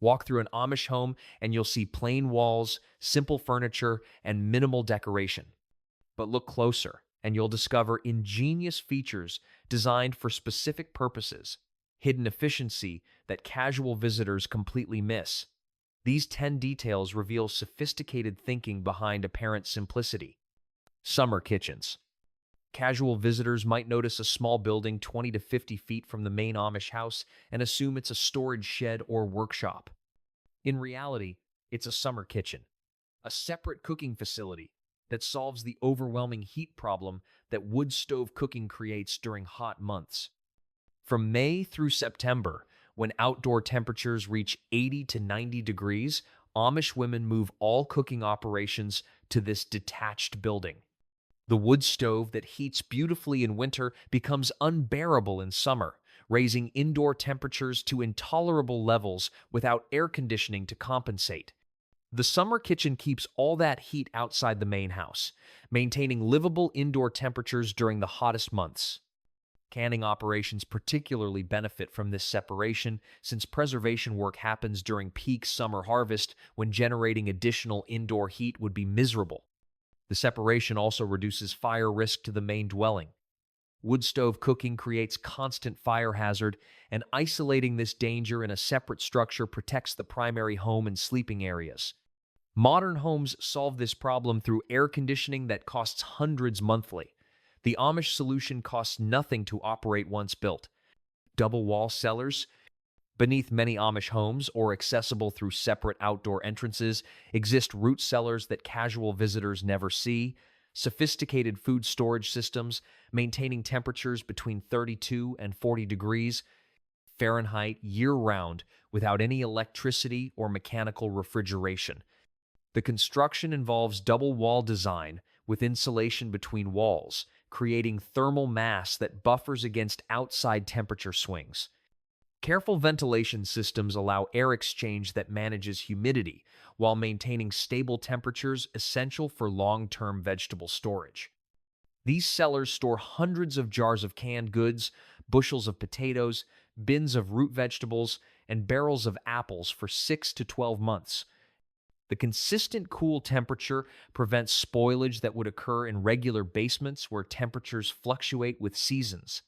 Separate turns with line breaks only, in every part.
Walk through an Amish home and you'll see plain walls, simple furniture, and minimal decoration. But look closer and you'll discover ingenious features designed for specific purposes, hidden efficiency that casual visitors completely miss. These 10 details reveal sophisticated thinking behind apparent simplicity. Summer kitchens. Casual visitors might notice a small building 20 to 50 feet from the main Amish house and assume it's a storage shed or workshop. In reality, it's a summer kitchen, a separate cooking facility that solves the overwhelming heat problem that wood stove cooking creates during hot months. From May through September, when outdoor temperatures reach 80 to 90 degrees, Amish women move all cooking operations to this detached building. The wood stove that heats beautifully in winter becomes unbearable in summer, raising indoor temperatures to intolerable levels without air conditioning to compensate. The summer kitchen keeps all that heat outside the main house, maintaining livable indoor temperatures during the hottest months. Canning operations particularly benefit from this separation since preservation work happens during peak summer harvest when generating additional indoor heat would be miserable. The separation also reduces fire risk to the main dwelling. Wood stove cooking creates constant fire hazard, and isolating this danger in a separate structure protects the primary home and sleeping areas. Modern homes solve this problem through air conditioning that costs hundreds monthly. The Amish solution costs nothing to operate once built. Double wall cellars. Beneath many Amish homes, or accessible through separate outdoor entrances, exist root cellars that casual visitors never see. Sophisticated food storage systems, maintaining temperatures between 32 and 40 degrees Fahrenheit year-round without any electricity or mechanical refrigeration. The construction involves double wall design with insulation between walls, creating thermal mass that buffers against outside temperature swings. Careful ventilation systems allow air exchange that manages humidity while maintaining stable temperatures essential for long-term vegetable storage. These cellars store hundreds of jars of canned goods, bushels of potatoes, bins of root vegetables, and barrels of apples for 6 to 12 months. The consistent cool temperature prevents spoilage that would occur in regular basements where temperatures fluctuate with seasons.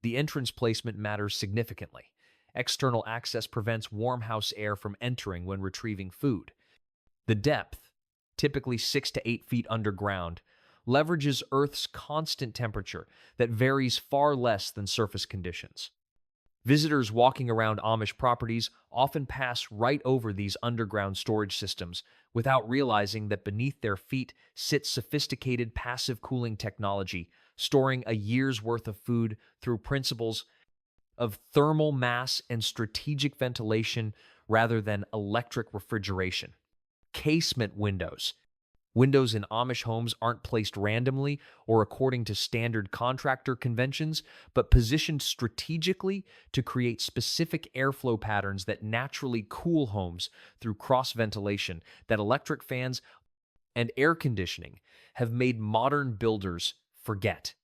The entrance placement matters significantly. External access prevents warm house air from entering when retrieving food. The depth, typically 6 to 8 feet underground, leverages Earth's constant temperature that varies far less than surface conditions. Visitors walking around Amish properties often pass right over these underground storage systems without realizing that beneath their feet sits sophisticated passive cooling technology, storing a year's worth of food through principles of thermal mass and strategic ventilation rather than electric refrigeration. Casement windows. Windows in Amish homes aren't placed randomly or according to standard contractor conventions, but positioned strategically to create specific airflow patterns that naturally cool homes through cross-ventilation that electric fans and air conditioning have made modern builders forget.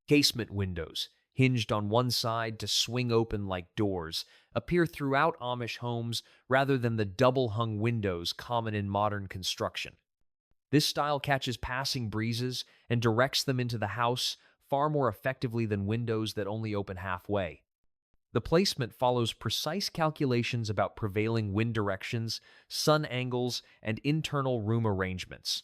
Casement windows, hinged on one side to swing open like doors, appear throughout Amish homes rather than the double-hung windows common in modern construction. This style catches passing breezes and directs them into the house far more effectively than windows that only open halfway. The placement follows precise calculations about prevailing wind directions, sun angles, and internal room arrangements.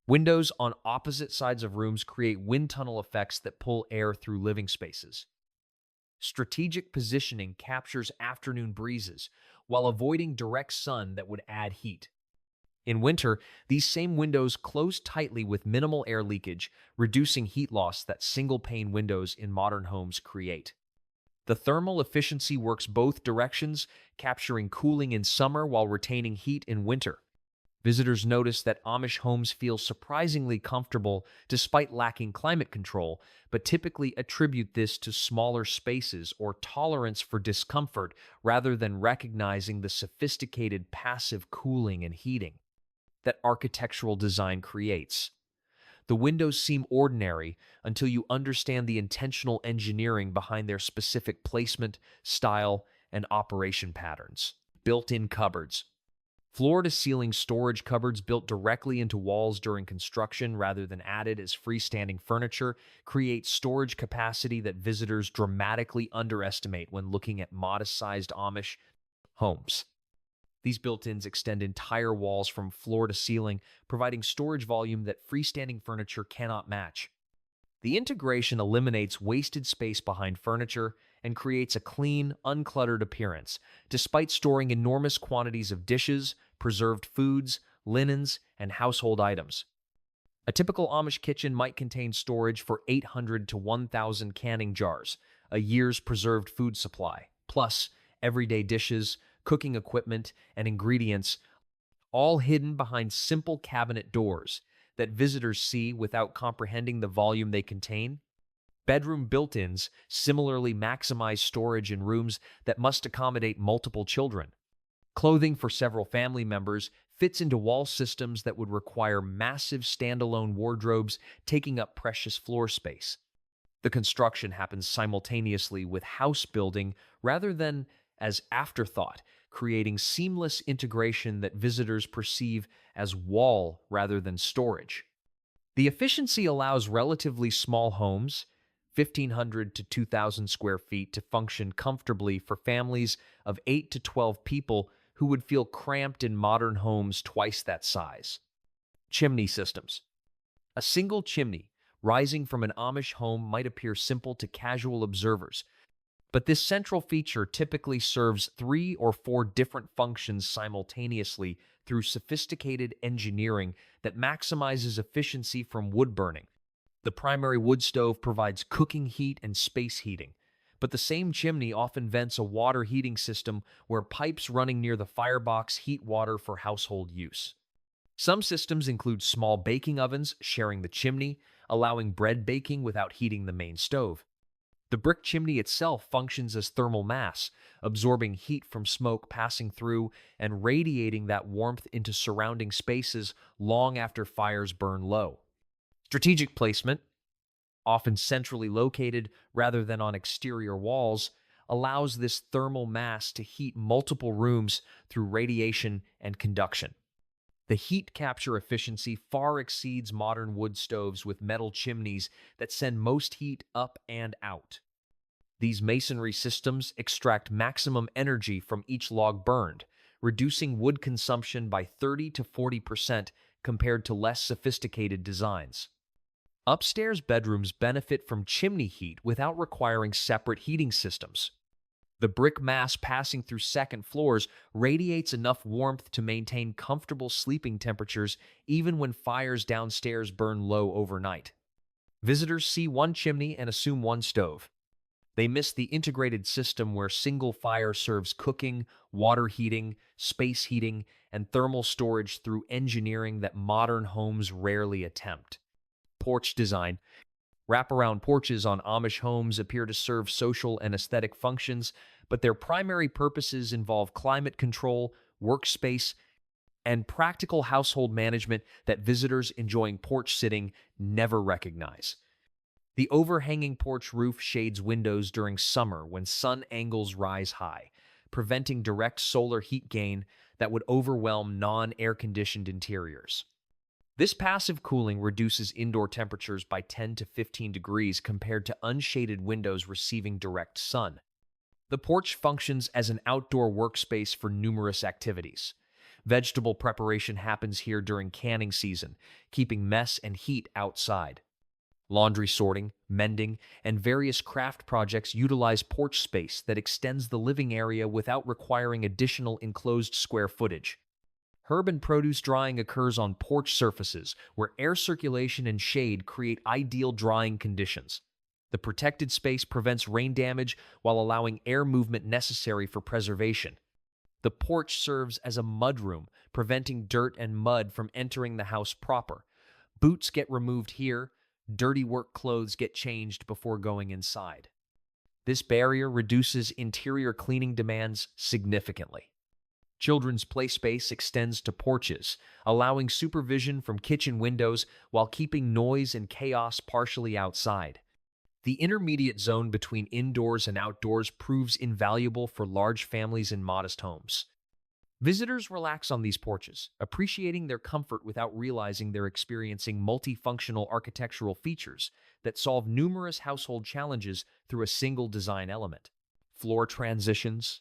Windows on opposite sides of rooms create wind tunnel effects that pull air through living spaces. Strategic positioning captures afternoon breezes while avoiding direct sun that would add heat. In winter, these same windows close tightly with minimal air leakage, reducing heat loss that single-pane windows in modern homes create. The thermal efficiency works both directions, capturing cooling in summer while retaining heat in winter. Visitors notice that Amish homes feel surprisingly comfortable despite lacking climate control, but typically attribute this to smaller spaces or tolerance for discomfort rather than recognizing the sophisticated passive cooling and heating that architectural design creates. The windows seem ordinary until you understand the intentional engineering behind their specific placement, style, and operation patterns. built-in cupboards. Floor-to-ceiling storage cupboards built directly into walls during construction rather than added as freestanding furniture create storage capacity that visitors dramatically underestimate when looking at modest-sized Amish homes. These built-ins extend entire walls from floor to ceiling, providing storage volume that freestanding furniture cannot match. The integration eliminates wasted space behind furniture and creates a clean, uncluttered appearance, despite storing enormous quantities of dishes, preserved foods, linens, and household items. A typical Amish kitchen might contain storage for 800 to 1,000 canning jars, a year's preserved food supply, plus everyday dishes, cooking equipment, and ingredients, all hidden behind simple cabinet doors that visitors see without comprehending the volume they contain. Bedroom built-ins similarly maximize storage in rooms that must accommodate multiple children. Clothing for several family members fits into wall systems that would require massive standalone wardrobes, taking up precious floor space. The construction happens simultaneously with house building rather than as afterthought, creating seamless integration that visitors perceive as wall rather than storage. The efficiency allows relatively small homes, 1,500 to 2,000 square feet, to function comfortably for families of 8 to 12 people who would feel cramped in modern homes twice that size. Chimney systems. A single chimney rising from an Amish home might appear simple to casual observers, but this central feature typically serves 3 or 4 different functions simultaneously through sophisticated engineering that maximizes efficiency from wood burning. The primary wood stove provides cooking heat and space heating, but the same chimney often vents a water heating system where pipes running near the firebox heat water for household use. Some systems include small baking ovens sharing the chimney, allowing bread baking without heating the main stove. The brick chimney itself functions as thermal mass, absorbing heat from smoke passing through and radiating that warmth into surrounding spaces long after fires burn low. Strategic placement, often centrally located rather than on exterior walls, allows this thermal mass to heat multiple rooms through radiation and conduction. The heat capture efficiency far exceeds modern wood stoves with metal chimneys that send most heat up and out. These masonry systems extract maximum energy from each log burned, reducing wood consumption by 30 to 40% compared to less sophisticated designs. Upstairs bedrooms benefit from chimney heat without requiring separate heating systems. The brick mass passing through second floors radiates enough warmth to maintain comfortable sleeping temperatures even when fires downstairs burn low overnight. Visitors see one chimney and assume one stove. They miss the integrated system where single fire serves cooking, water heating, space heating, and thermal storage through engineering that modern homes rarely attempt. Porch design. Wraparound porches on Amish homes appear to serve social and aesthetic functions, but their primary purposes involve climate control, workspace, and practical household management that visitors enjoying porch sitting never recognize. The overhanging porch roof shades windows during summer when sun angles rise high, preventing direct solar heat gain that would overwhelm non-air-conditioned interiors. This passive cooling reduces indoor temperatures by 10 to 15 degrees compared to unshaded windows receiving direct sun. The porch functions as an outdoor workspace for numerous activities. Vegetable preparation happens here during canning season, keeping mess and heat outside. Laundry sorting, mending, and various craft projects utilize porch space that extends the living area without requiring additional enclosed square footage. Herb and produce drying occurs on porch surfaces where air circulation and shade create ideal drying conditions. The protected space prevents rain damage while allowing air movement necessary for preservation. The porch serves as a mudroom, preventing dirt and mud from entering the house proper. Boots get removed here. Dirty work clothes get changed before going inside. This barrier reduces interior cleaning demands significantly. Children's play space extends to porches, allowing supervision from kitchen windows while keeping noise and chaos partially outside. The intermediate zone between indoors and outdoors proves invaluable for large families in modest homes. Visitors relax on these porches, appreciating their comfort without realizing they're experiencing multifunctional architectural features that solve numerous household challenges through a single design element. Floor transitions.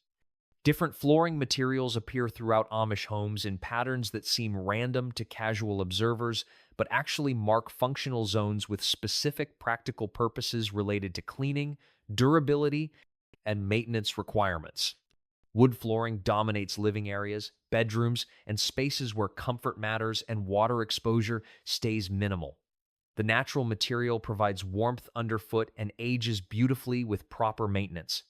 Different flooring materials appear throughout Amish homes in patterns that seem random to casual observers, but actually mark functional zones with specific practical purposes related to cleaning, durability, and maintenance requirements. Wood flooring dominates living areas, bedrooms, and spaces where comfort matters and water exposure stays minimal. The natural material provides warmth underfoot and ages beautifully with proper maintenance.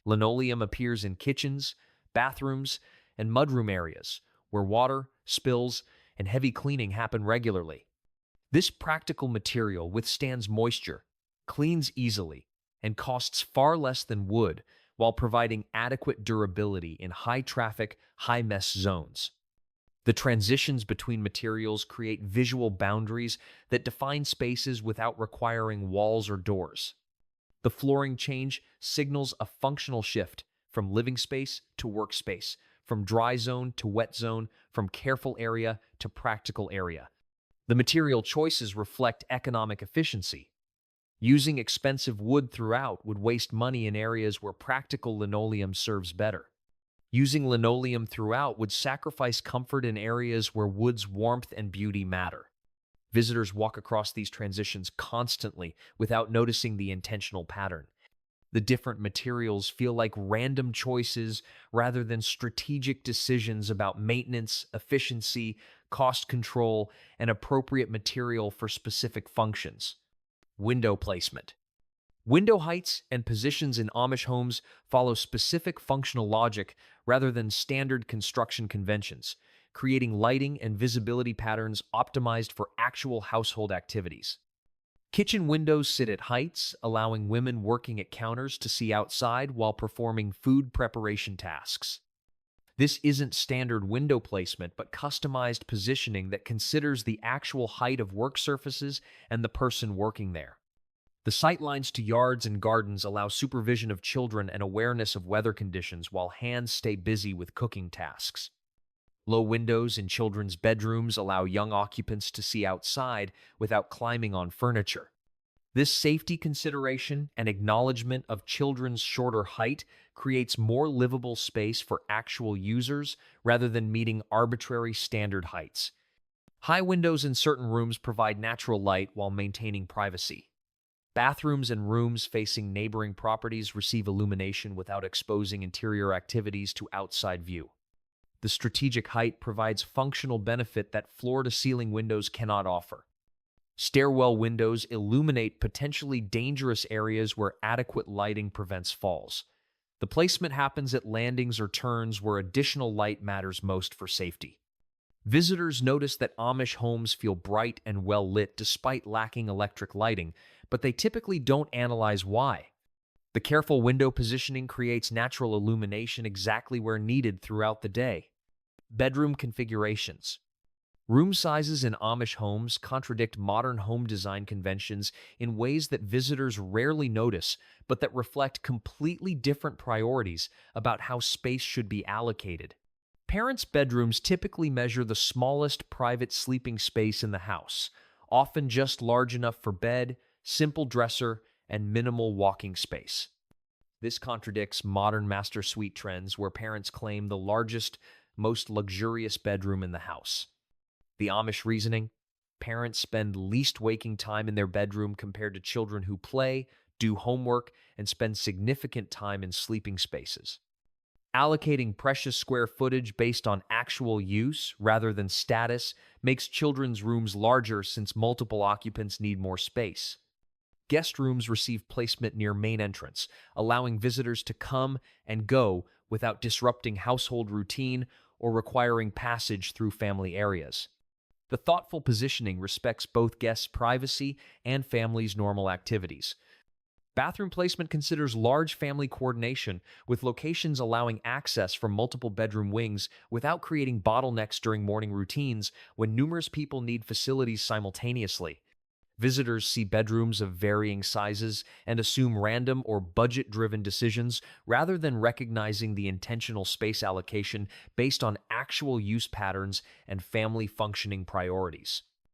Linoleum appears in kitchens, bathrooms, and mudroom areas, where water, spills, and heavy cleaning happen regularly. This practical material withstands moisture, cleans easily, and costs far less than wood while providing adequate durability in high-traffic, high-mess zones. The transitions between materials create visual boundaries that define spaces without requiring walls or doors. The flooring change signals a functional shift from living space to workspace, from dry zone to wet zone, from careful area to practical area. The material choices reflect economic efficiency. Using expensive wood throughout would waste money in areas where practical linoleum serves better. Using linoleum throughout would sacrifice comfort in areas where wood's warmth and beauty matter. Visitors walk across these transitions constantly without noticing the intentional pattern. The different materials feel like random choices rather than strategic decisions about maintenance, efficiency, cost control, and appropriate material for specific functions. Window placement. Window heights and positions in Amish homes follow specific functional logic rather than standard construction conventions, creating lighting and visibility patterns optimized for actual household activities. Kitchen windows sit at heights, allowing women working at counters to see outside while performing food preparation tasks. This isn't standard window placement, but customized positioning that considers the actual height of work surfaces and the person working there. The sightlines to yards and gardens allow supervision of children and awareness of weather conditions while hands stay busy with cooking tasks. Low windows in children's bedrooms allow young occupants to see outside without climbing on furniture. This safety consideration and acknowledgement of children's shorter height creates more livable space for actual users rather than meeting arbitrary standard heights. High windows in certain rooms provide natural light while maintaining privacy. Bathrooms and rooms facing neighboring properties receive illumination without exposing interior activities to outside view. The strategic height provides functional benefit that floor-to-ceiling windows cannot offer. Stairwell windows illuminate potentially dangerous areas where adequate lighting prevents falls. The placement happens at landings or turns where additional light matters most for safety. Visitors notice that Amish homes feel bright and well lit despite lacking electric lighting, but they typically don't analyze why. The careful window positioning creates natural illumination exactly where needed throughout the day. Bedroom configurations. Room sizes in Amish homes contradict modern home design conventions in ways that visitors rarely notice, but that reflect completely different priorities about how space should be allocated. Parents' bedrooms typically measure the smallest private sleeping space in the house, often just large enough for bed, simple dresser, and minimal walking space. This contradicts modern master suite trends where parents claim the largest, most luxurious bedroom in the house. The Amish reasoning: parents spend least waking time in their bedroom compared to children who play, do homework, and spend significant time in sleeping spaces. Allocating precious square footage based on actual use rather than status makes children's rooms larger since multiple occupants need more space. Guest rooms receive placement near main entrance, allowing visitors to come and go without disrupting household routine or requiring passage through family areas. The thoughtful positioning respects both guests' privacy and families' normal activities. Bathroom placement considers large family coordination, with locations allowing access from multiple bedroom wings without creating bottlenecks during morning routines when numerous people need facilities simultaneously. Visitors see bedrooms of varying sizes and assume random or budget-driven decisions rather than recognizing the intentional space allocation based on actual use patterns and family functioning priorities.